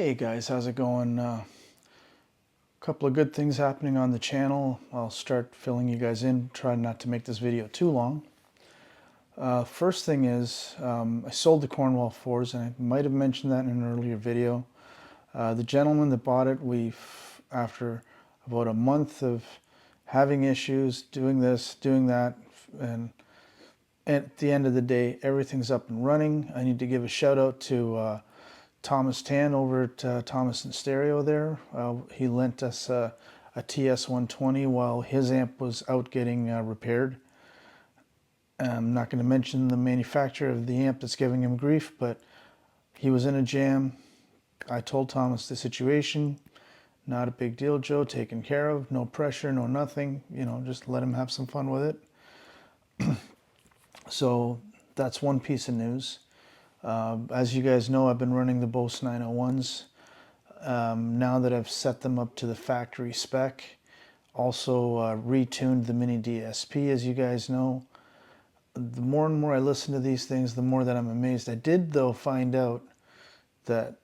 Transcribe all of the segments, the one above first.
Hey guys, how's it going? Couple of good things happening on the channel. I'll start filling you guys in, try not to make this video too long. First thing is, I sold the Cornwall 4s, and I might have mentioned that in an earlier video. The gentleman that bought it, after about a month of having issues, doing this, doing that, and at the end of the day, everything's up and running. I need to give a shout out to Thomas Tan over at Thomas and Stereo there. He lent us a TS120 while his amp was out getting repaired. I'm not going to mention the manufacturer of the amp that's giving him grief, but he was in a jam. I told Thomas the situation. Not a big deal, Joe, taken care of. No pressure, no nothing. You know, just let him have some fun with it. So that's one piece of news. As you guys know, I've been running the Bose 901s. Now that I've set them up to the factory spec, also retuned the Mini DSP, as you guys know. The more and more I listen to these things, the more that I'm amazed. I did, though, find out that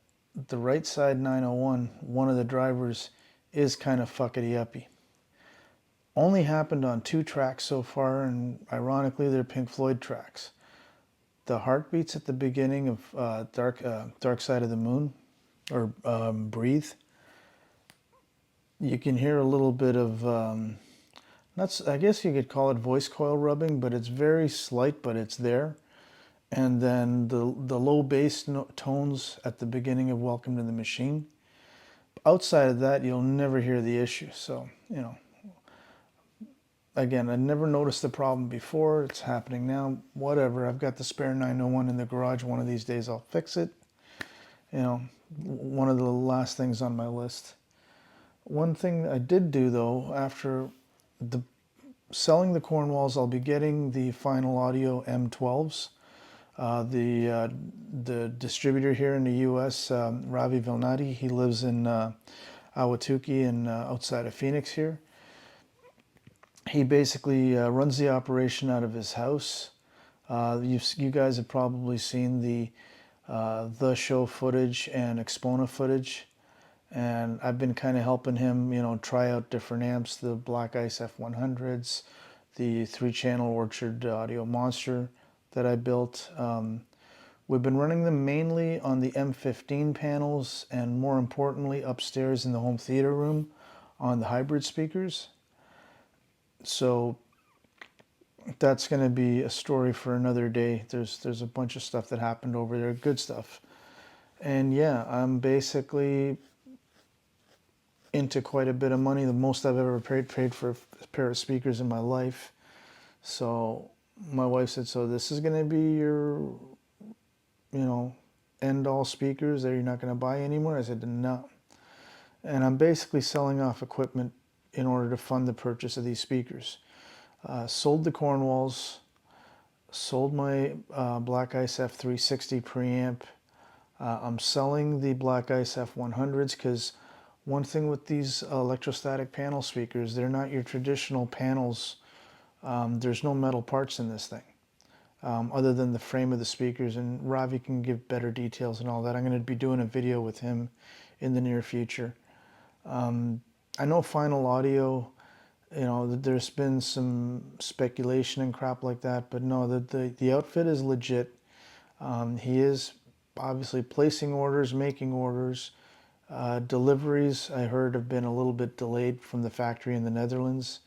the right side 901, one of the drivers, is kind of fuckety-uppy. Only happened on 2 tracks so far, and ironically, they're Pink Floyd tracks. The heartbeats at the beginning of Dark Side of the Moon, or Breathe, you can hear a little bit of, I guess you could call it voice coil rubbing, but it's very slight, but it's there. And then the low bass tones at the beginning of Welcome to the Machine. Outside of that, you'll never hear the issue. So, you know, again, I never noticed the problem before. It's happening now. Whatever. I've got the spare 901 in the garage. One of these days I'll fix it. You know, one of the last things on my list. One thing I did do, though, after selling the Cornwalls, I'll be getting the Final Audio M12s. The distributor here in the U.S., Ravi Vilnati, he lives in Ahwatukee and outside of Phoenix here. He basically runs the operation out of his house. You guys have probably seen the show footage and Expona footage, and I've been kind of helping him, you know, try out different amps, the Black Ice F100s, the 3-channel Orchard Audio Monster that I built. We've been running them mainly on the M15 panels, and more importantly upstairs in the home theater room on the hybrid speakers. So that's going to be a story for another day. There's a bunch of stuff that happened over there, good stuff. And yeah, I'm basically into quite a bit of money, the most I've ever paid for a pair of speakers in my life. So my wife said, so this is going to be your, you know, end all speakers that you're not going to buy anymore? I said, no. And I'm basically selling off equipment in order to fund the purchase of these speakers. Sold the Cornwalls, sold my Black Ice F360 preamp. I'm selling the Black Ice F100s because one thing with these electrostatic panel speakers, they're not your traditional panels. There's no metal parts in this thing other than the frame of the speakers, and Ravi can give better details and all that. I'm going to be doing a video with him in the near future. I know Final Audio, you know, there's been some speculation and crap like that, but no, the outfit is legit. He is obviously placing orders, making orders. Deliveries, I heard, have been a little bit delayed from the factory in the Netherlands.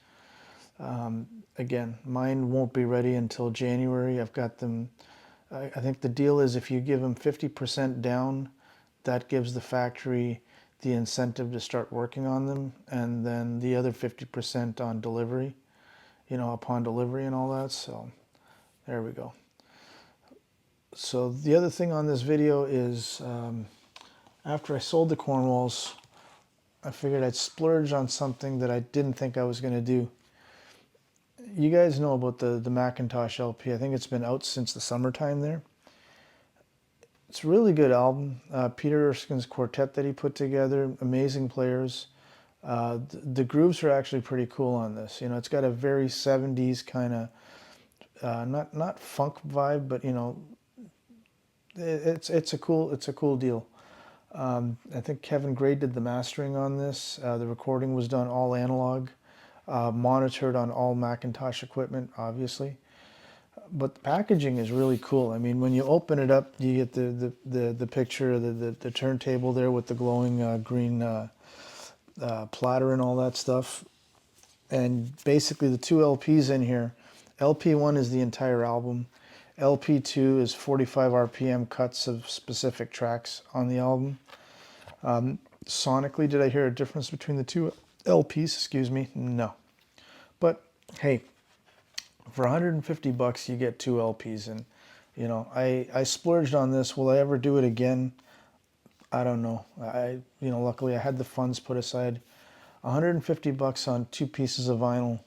Again, mine won't be ready until January. I've got them, I think the deal is if you give them 50% down, that gives the factory the incentive to start working on them, and then the other 50% on delivery, you know, upon delivery and all that. So there we go. So the other thing on this video is after I sold the Cornwalls, I figured I'd splurge on something that I didn't think I was going to do. You guys know about the McIntosh LP. I think it's been out since the summertime there. It's a really good album. Peter Erskine's quartet that he put together, amazing players. The grooves are actually pretty cool on this. You know, it's got a very 70s kind of, not funk vibe, but you know, it's a cool deal. I think Kevin Gray did the mastering on this. The recording was done all analog, monitored on all McIntosh equipment, obviously. But the packaging is really cool. I mean, when you open it up, you get the picture of the turntable there with the glowing green platter and all that stuff. And basically the two LPs in here, LP1 is the entire album. LP2 is 45 RPM cuts of specific tracks on the album. Sonically, did I hear a difference between the two LPs? Excuse me, no. But hey, for 150 bucks, you get two LPs, and you know, I splurged on this. Will I ever do it again? I don't know. Luckily I had the funds put aside. 150 bucks on two pieces of vinyl.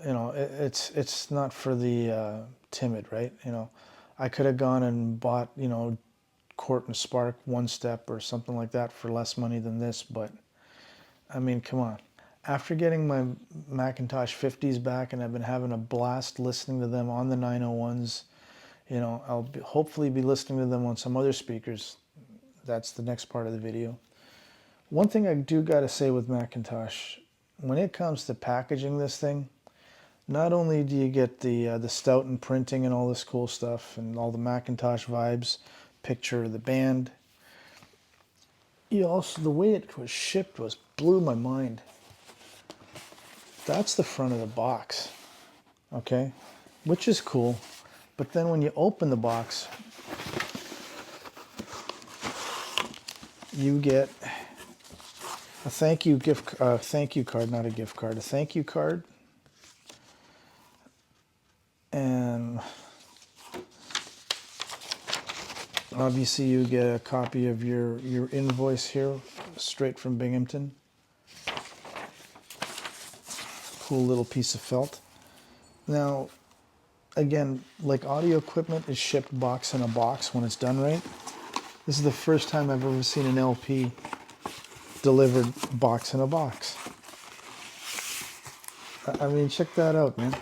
You know, it's not for the timid, right? You know, I could have gone and bought, you know, Court and Spark One Step or something like that for less money than this, but I mean, come on. After getting my McIntosh 50s back, and I've been having a blast listening to them on the 901s, you know, I'll hopefully be listening to them on some other speakers. That's the next part of the video. One thing I do got to say with McIntosh, when it comes to packaging this thing, not only do you get the stout and printing and all this cool stuff and all the McIntosh vibes, picture of the band, you also, the way it was shipped blew my mind. That's the front of the box, okay, which is cool. But then when you open the box, you get a thank you card, not a gift card, a thank you card, and obviously you get a copy of your invoice here, straight from Binghamton. Cool little piece of felt. Now, again, like audio equipment is shipped box in a box when it's done right. This is the first time I've ever seen an LP delivered box in a box. I mean, check that out, man.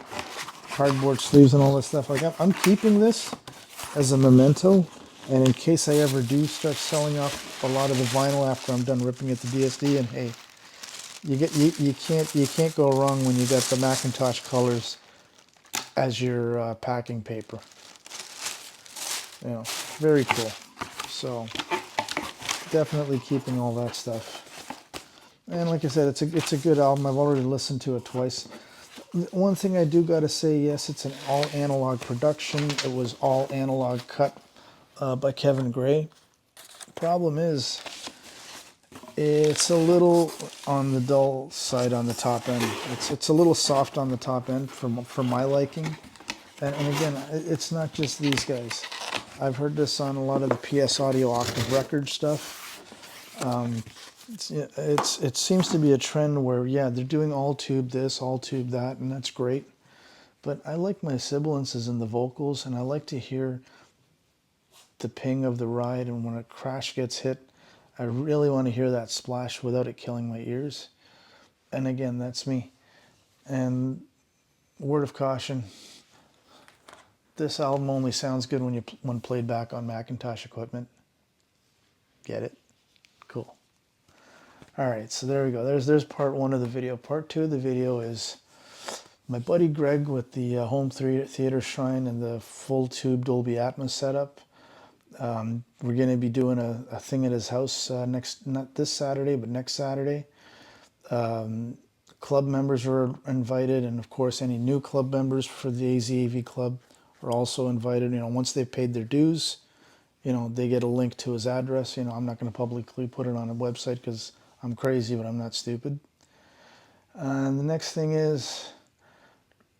Cardboard sleeves and all this stuff. Like, I'm keeping this as a memento, and in case I ever do start selling off a lot of the vinyl after I'm done ripping at the DSD, and hey, you can't go wrong when you got the McIntosh colors as your packing paper. You know, very cool. So definitely keeping all that stuff. And like I said, it's a good album. I've already listened to it twice. One thing I do got to say, yes, it's an all analog production. It was all analog cut by Kevin Gray. Problem is, it's a little on the dull side on the top end. It's a little soft on the top end for my liking. And again, it's not just these guys. I've heard this on a lot of the PS Audio Octave record stuff. It seems to be a trend where, yeah, they're doing all tube this, all tube that, and that's great. But I like my sibilances in the vocals, and I like to hear the ping of the ride, and when a crash gets hit, I really want to hear that splash without it killing my ears. And again, that's me. And word of caution, this album only sounds good when played back on McIntosh equipment. Get it? Cool. All right, so there we go. There's part one of the video. Part two of the video is my buddy Greg with the home theater shrine and the full tube Dolby Atmos setup. We're going to be doing a thing at his house not this Saturday, but next Saturday. Club members are invited, and of course any new club members for the AZAV Club are also invited. You know, once they've paid their dues, you know, they get a link to his address. You know, I'm not going to publicly put it on a website because I'm crazy, but I'm not stupid. And the next thing is,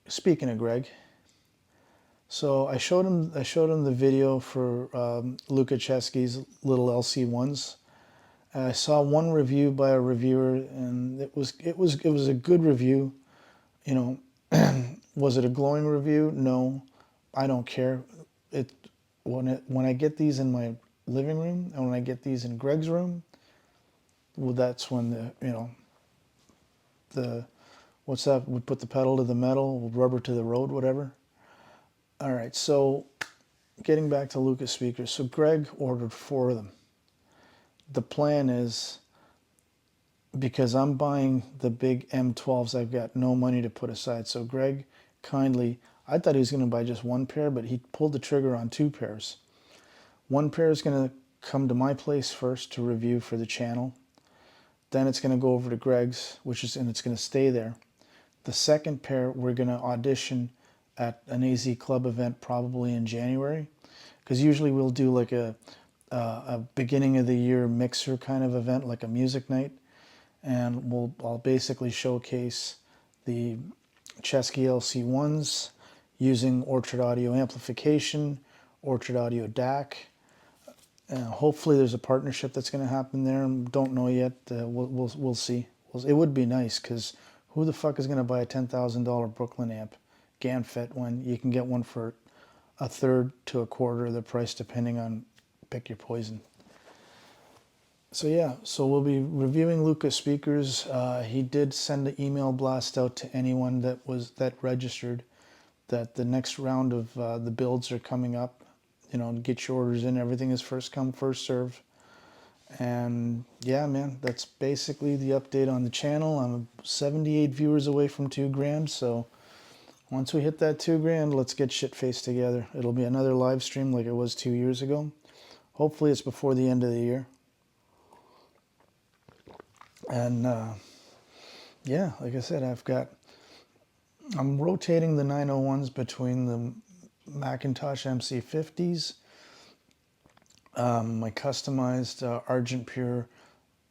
speaking of Greg, so I showed him the video for Luca Chesky's little LC1s. I saw one review by a reviewer, and it was a good review. You know, was it a glowing review? No, I don't care. When I get these in my living room and when I get these in Greg's room, well, that's when what's that? We put the pedal to the metal, rubber to the road, whatever. All right, so getting back to Lucas speakers. So Greg ordered 4 of them. the plan is, because I'm buying the big M12s, I've got no money to put aside. So Greg kindly, I thought he was going to buy just one pair, but he pulled the trigger on 2 pairs. One pair is going to come to my place first to review for the channel. Then it's going to go over to Greg's, and it's going to stay there. The second pair we're going to audition at an AZ Club event probably in January, because usually we'll do like a beginning of the year mixer kind of event, like a music night, and I'll basically showcase the Chesky LC1s using Orchard Audio amplification, Orchard Audio DAC. Hopefully there's a partnership that's going to happen there. Don't know yet. We'll see. It would be nice, because who the fuck is going to buy a $10,000 Brooklyn amp GANFET when you can get one for a third to a quarter of the price, depending on, pick your poison. So yeah, so we'll be reviewing Lucas speakers. He did send an email blast out to anyone that registered that the next round of the builds are coming up. You know, get your orders in. Everything is first come, first serve. And yeah, man, that's basically the update on the channel. I'm 78 viewers away from 2 grand. So once we hit that 2 grand, let's get shit faced together. It'll be another live stream like it was 2 years ago. Hopefully it's before the end of the year. And yeah, like I said, I'm rotating the 901s between the McIntosh MC50s, my customized Argent Pure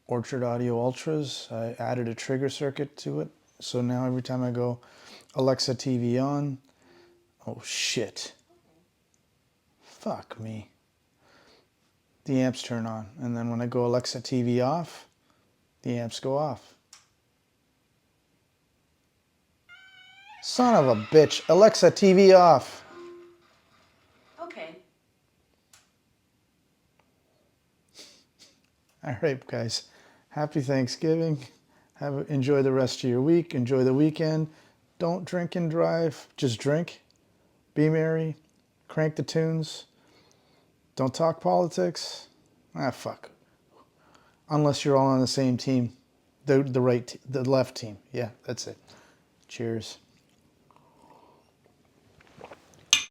Orchard Audio Ultras. I added a trigger circuit to it, so now every time I go Alexa TV on, oh shit, fuck me, the amps turn on, and then when I go Alexa TV off, the amps go off. Son of a bitch, Alexa TV off. Okay. All right, guys. Happy Thanksgiving. Enjoy the rest of your week. Enjoy the weekend. Don't drink and drive. Just drink. Be merry. Crank the tunes. Don't talk politics. Ah, fuck. Unless you're all on the same team. The left team. Yeah, that's it. Cheers.